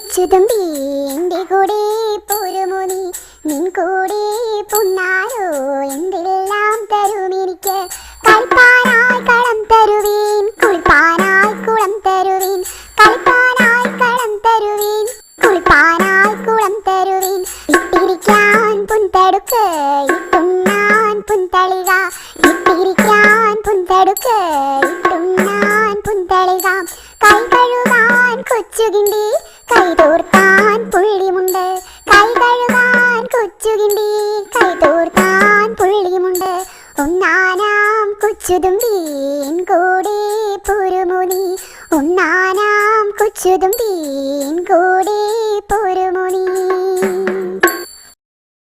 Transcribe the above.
കൊച്ചുതുമ്പി എൻ്റെ കൂടെ പോരുമോ നീ, നിൻ കൂടെ പുന്നാരോ എന്തെല്ലാം തരും എനിക്ക്. കളിപ്പാനായി കളം തരുവീൻ, കുളിപ്പാനായി കുളം തരുവീൻ. കളിപ്പാനായി കളം തരുവീൻ, കുളിപ്പാനായി കുളം തരുവീൻ. ഇട്ടിരിക്കാൻ പുന്തടുക്ക്, ഇട്ടുണ്ണാൻ പുന്തളിക. ഇട്ടിരിക്കാൻ പുന്തടുക്ക്, ഇട്ടുണ്ണാൻ പുന്തളിക. കൈ കഴുകാൻ കൊച്ചുകിണ്ടി, കൈ തോർത്താൻ പുള്ളിമുണ്ട്. കൈ കഴുകാൻ കൊച്ചുകിണ്ടി, കൈ തോർത്താൻ പുള്ളിമുണ്ട്. ഒന്നാനാം കൊച്ചുതുമ്പി എൻ കൂടെ പോരുമോ നീ, ഒന്നാനാം കൊച്ചുതുമ്പി എൻ കൂടെ